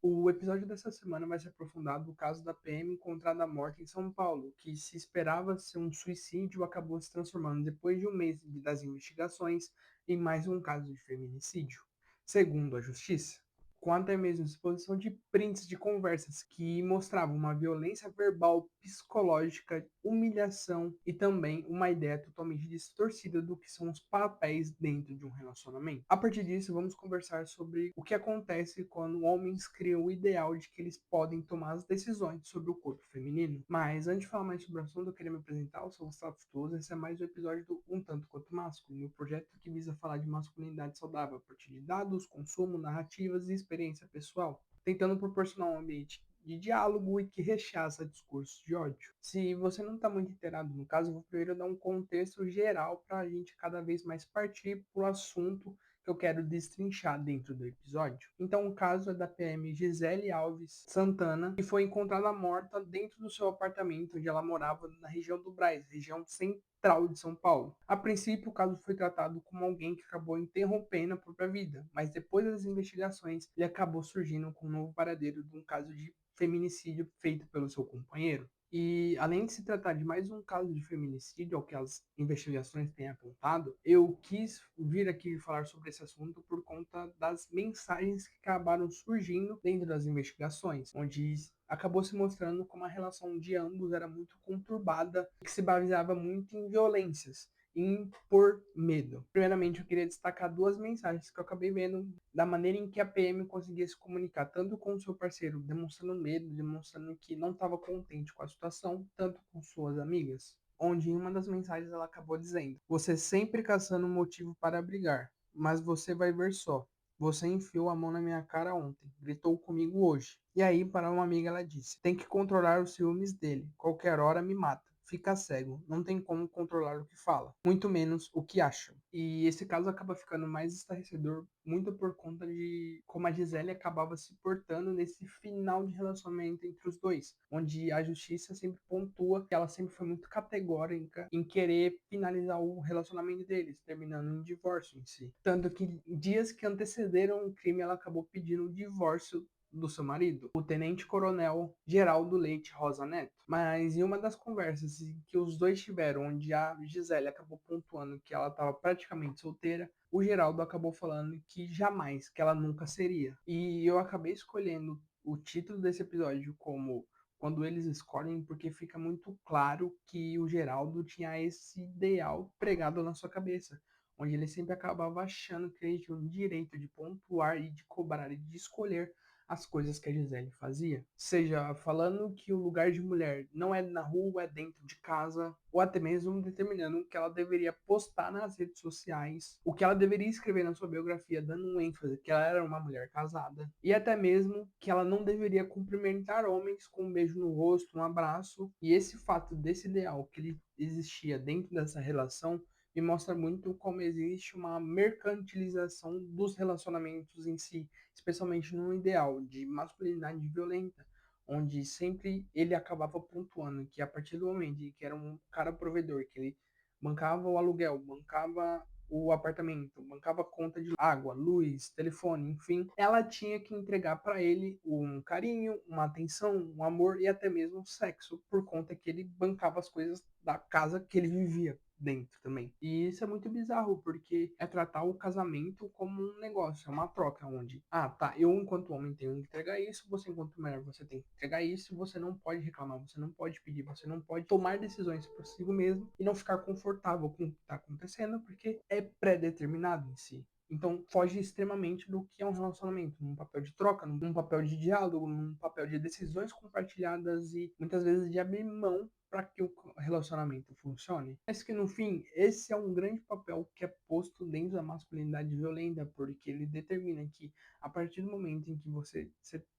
O episódio dessa semana vai se aprofundar no caso da PM encontrada morta em São Paulo, que se esperava ser um suicídio acabou se transformando, depois de um mês das investigações, em mais um caso de feminicídio, segundo a Justiça, com até mesmo exposição de prints de conversas que mostravam uma violência verbal, psicológica, humilhação e também uma ideia totalmente distorcida do que são os papéis dentro de um relacionamento. A partir disso, vamos conversar sobre o que acontece quando homens criam o ideal de que eles podem tomar as decisões sobre o corpo feminino. Mas antes de falar mais sobre o assunto, eu queria me apresentar. Eu sou o Gustavo Frutuoso. Esse é mais um episódio do Um Tanto Quanto Másculo, meu projeto que visa falar de masculinidade saudável a partir de dados, consumo, narrativas e experiência pessoal, tentando proporcionar um ambiente de diálogo e que rechaça discursos de ódio. Se você não está muito inteirado no caso, eu vou primeiro dar um contexto geral para a gente cada vez mais partir para o assunto que eu quero destrinchar dentro do episódio. Então, o caso é da PM Gisele Alves Santana, que foi encontrada morta dentro do seu apartamento onde ela morava na região do Brás, região central de São Paulo. A princípio, o caso foi tratado como alguém que acabou interrompendo a própria vida, mas depois das investigações, ele acabou surgindo com um novo paradeiro de um caso de feminicídio feito pelo seu companheiro. E além de se tratar de mais um caso de feminicídio, ao que as investigações têm apontado, eu quis vir aqui falar sobre esse assunto por conta das mensagens que acabaram surgindo dentro das investigações, onde acabou se mostrando como a relação de ambos era muito conturbada, que se baseava muito em violências, impor medo. Primeiramente, eu queria destacar duas mensagens que eu acabei vendo da maneira em que a PM conseguia se comunicar tanto com o seu parceiro, demonstrando medo, demonstrando que não estava contente com a situação, tanto com suas amigas. Onde em uma das mensagens ela acabou dizendo: "Você sempre caçando um motivo para brigar, mas você vai ver só. Você enfiou a mão na minha cara ontem, gritou comigo hoje." E aí, para uma amiga, ela disse: "Tem que controlar os ciúmes dele. Qualquer hora me mata. Fica cego, não tem como controlar o que fala, muito menos o que acha." E esse caso acaba ficando mais estarrecedor muito por conta de como a Gisele acabava se portando nesse final de relacionamento entre os dois, onde a justiça sempre pontua que ela sempre foi muito categórica em querer finalizar o relacionamento deles, terminando em divórcio em si. Tanto que dias que antecederam o crime, ela acabou pedindo o divórcio do seu marido, o tenente-coronel Geraldo Leite Rosa Neto. Mas em uma das conversas que os dois tiveram, onde a Gisele acabou pontuando que ela estava praticamente solteira, o Geraldo acabou falando que jamais, que ela nunca seria. E eu acabei escolhendo o título desse episódio como Quando Eles Escolhem, porque fica muito claro que o Geraldo tinha esse ideal pregado na sua cabeça, onde ele sempre acabava achando que ele tinha o direito de pontuar e de cobrar e de escolher as coisas que a Gisele fazia. Seja falando que o lugar de mulher não é na rua, é dentro de casa, ou até mesmo determinando o que ela deveria postar nas redes sociais, o que ela deveria escrever na sua biografia, dando um ênfase que ela era uma mulher casada, e até mesmo que ela não deveria cumprimentar homens com um beijo no rosto, um abraço. E esse fato desse ideal que ele existia dentro dessa relação me mostra muito como existe uma mercantilização dos relacionamentos em si, especialmente no ideal de masculinidade violenta, onde sempre ele acabava pontuando que a partir do momento em que era um cara provedor, que ele bancava o aluguel, bancava o apartamento, bancava a conta de água, luz, telefone, enfim, ela tinha que entregar para ele um carinho, uma atenção, um amor e até mesmo sexo, por conta que ele bancava as coisas da casa que ele vivia dentro também. E isso é muito bizarro, porque é tratar o casamento como um negócio, é uma troca, onde, ah, tá, eu enquanto homem tenho que entregar isso, você enquanto mulher você tem que entregar isso, e você não pode reclamar, você não pode pedir, você não pode tomar decisões por si mesmo e não ficar confortável com o que está acontecendo, porque é pré-determinado em si. Então foge extremamente do que é um relacionamento, num papel de troca, num papel de diálogo, num papel de decisões compartilhadas e muitas vezes de abrir mão para que o relacionamento funcione. Mas que no fim, esse é um grande papel que é posto dentro da masculinidade violenta, porque ele determina que a partir do momento em que você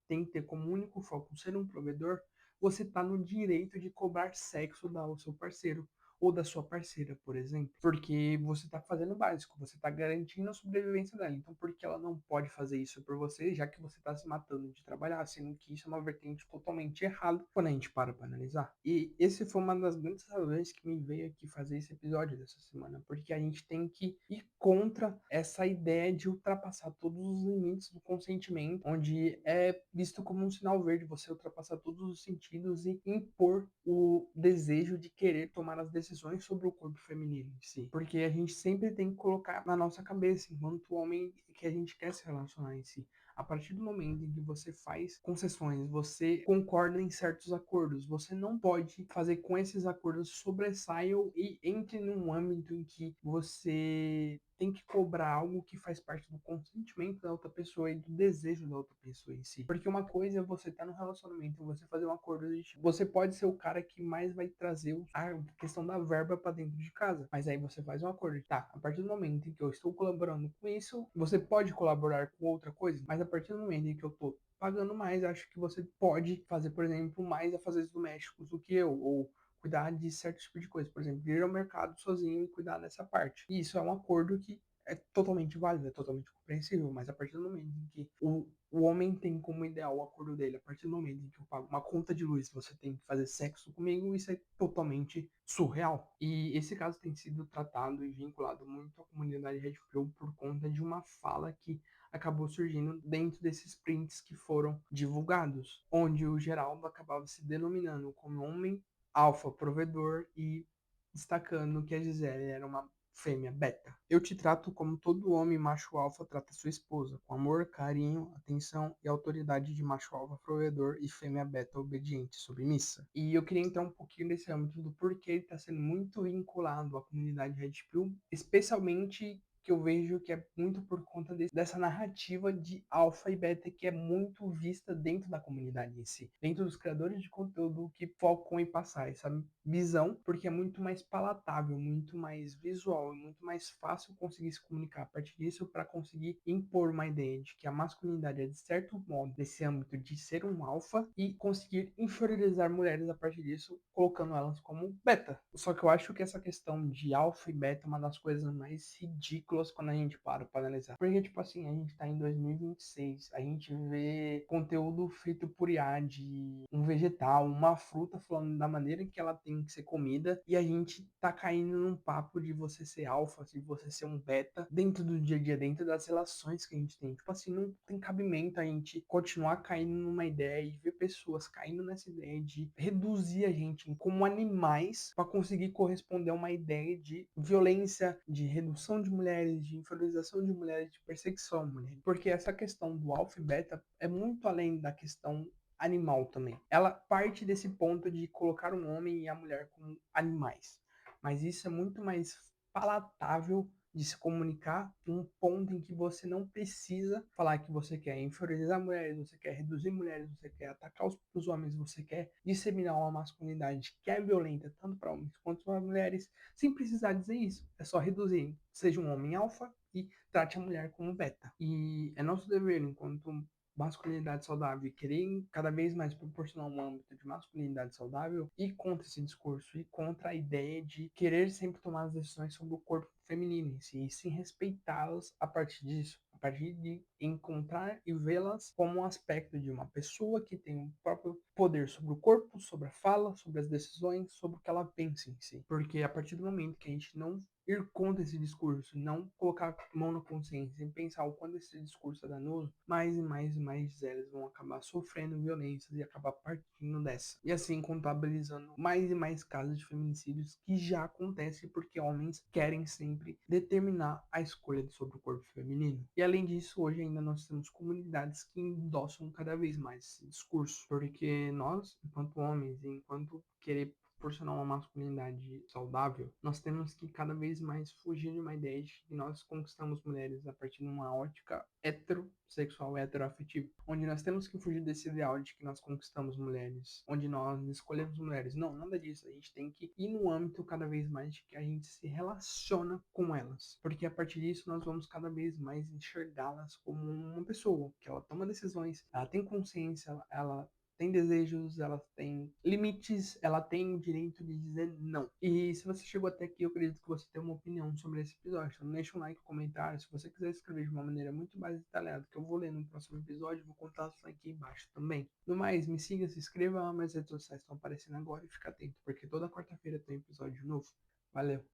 tem que ter como único foco ser um provedor, você está no direito de cobrar sexo do seu parceiro, ou da sua parceira, por exemplo, porque você tá fazendo o básico, você tá garantindo a sobrevivência dela. Então, por que ela não pode fazer isso por você, já que você tá se matando de trabalhar, sendo que isso é uma vertente totalmente errada quando a gente para analisar? E esse foi uma das grandes razões que me veio aqui fazer esse episódio dessa semana, porque a gente tem que ir contra essa ideia de ultrapassar todos os limites do consentimento, onde é visto como um sinal verde você ultrapassar todos os sentidos e impor o desejo de querer tomar as decisões sobre o corpo feminino em si. Porque a gente sempre tem que colocar na nossa cabeça, enquanto homem, que a gente quer se relacionar em si. A partir do momento em que você faz concessões, você concorda em certos acordos, você não pode fazer com esses acordos sobressaiam e entre num âmbito em que você tem que cobrar algo que faz parte do consentimento da outra pessoa e do desejo da outra pessoa em si. Porque uma coisa é você estar no relacionamento e você fazer um acordo de tipo, você pode ser o cara que mais vai trazer a questão da verba para dentro de casa, mas aí você faz um acordo, tá? A partir do momento em que eu estou colaborando com isso, você pode colaborar com outra coisa, mas a partir do momento em que eu tô pagando mais, acho que você pode fazer, por exemplo, mais afazeres domésticos do que eu, ou cuidar de certo tipo de coisa. Por exemplo, ir ao mercado sozinho e cuidar dessa parte. E isso é um acordo que é totalmente válido, é totalmente compreensível, mas a partir do momento em que o homem tem como ideal o acordo dele, a partir do momento em que eu pago uma conta de luz, você tem que fazer sexo comigo, isso é totalmente surreal. E esse caso tem sido tratado e vinculado muito à comunidade Red Pill por conta de uma fala que acabou surgindo dentro desses prints que foram divulgados, onde o Geraldo acabava se denominando como homem alfa provedor e destacando que a Gisele era uma fêmea beta. Eu te trato como todo homem macho alfa trata sua esposa, com amor, carinho, atenção e autoridade de macho alfa provedor e fêmea beta obediente, submissa. E eu queria entrar um pouquinho nesse âmbito do porquê ele está sendo muito vinculado à comunidade Red Pill, especialmente que eu vejo que é muito por conta dessa narrativa de alfa e beta que é muito vista dentro da comunidade em si, dentro dos criadores de conteúdo que focam em passar essa visão, porque é muito mais palatável, muito mais visual, muito mais fácil conseguir se comunicar a partir disso para conseguir impor uma ideia de que a masculinidade é de certo modo desse âmbito de ser um alfa e conseguir inferiorizar mulheres a partir disso, colocando elas como beta. Só que eu acho que essa questão de alfa e beta é uma das coisas mais ridículas quando a gente para analisar. Porque, tipo assim, a gente tá em 2026, a gente vê conteúdo feito por IA de um vegetal, uma fruta falando da maneira que ela tem que ser comida, e a gente tá caindo num papo de você ser alfa, de você ser um beta, dentro do dia a dia, dentro das relações que a gente tem. Tipo assim, não tem cabimento a gente continuar caindo numa ideia e ver pessoas caindo nessa ideia de reduzir a gente como animais para conseguir corresponder a uma ideia de violência, de redução de mulheres, de inferiorização de mulheres, de perseguição a mulheres. Porque essa questão do alfa e beta é muito além da questão animal também. Ela parte desse ponto de colocar um homem e a mulher como animais. Mas isso é muito mais palatável de se comunicar um ponto em que você não precisa falar que você quer inferiorizar mulheres, você quer reduzir mulheres, você quer atacar os homens, você quer disseminar uma masculinidade que é violenta tanto para homens quanto para mulheres, sem precisar dizer isso. É só reduzir. Seja um homem alfa e trate a mulher como beta. E é nosso dever, enquanto masculinidade saudável e querer cada vez mais proporcionar um âmbito de masculinidade saudável e contra esse discurso e contra a ideia de querer sempre tomar as decisões sobre o corpo feminino em si, e sim respeitá-las a partir disso, a partir de encontrar e vê-las como um aspecto de uma pessoa que tem o próprio poder sobre o corpo, sobre a fala, sobre as decisões, sobre o que ela pensa em si. Porque a partir do momento que a gente não ir contra esse discurso, não colocar a mão na consciência e pensar o quanto esse discurso é danoso, mais e mais e mais Giselas vão acabar sofrendo violências e acabar partindo dessa. E assim contabilizando mais e mais casos de feminicídios que já acontecem porque homens querem sempre determinar a escolha sobre o corpo feminino. E além disso, hoje ainda nós temos comunidades que endossam cada vez mais esse discurso, porque nós, enquanto homens, enquanto querer proporcionar uma masculinidade saudável, nós temos que cada vez mais fugir de uma ideia de que nós conquistamos mulheres a partir de uma ótica heterossexual, heteroafetiva, onde nós temos que fugir desse ideal de que nós conquistamos mulheres, onde nós escolhemos mulheres. Não, nada disso. A gente tem que ir no âmbito cada vez mais de que a gente se relaciona com elas, porque a partir disso nós vamos cada vez mais enxergá-las como uma pessoa, que ela toma decisões, ela tem consciência, ela tem desejos, ela tem limites, ela tem o direito de dizer não. E se você chegou até aqui, eu acredito que você tem uma opinião sobre esse episódio. Então deixa um like, um comentário. Se você quiser escrever de uma maneira muito mais detalhada, que eu vou ler no próximo episódio, vou contar isso aqui embaixo também. No mais, me siga, se inscreva, minhas redes sociais estão aparecendo agora e fica atento, porque toda quarta-feira tem episódio novo. Valeu!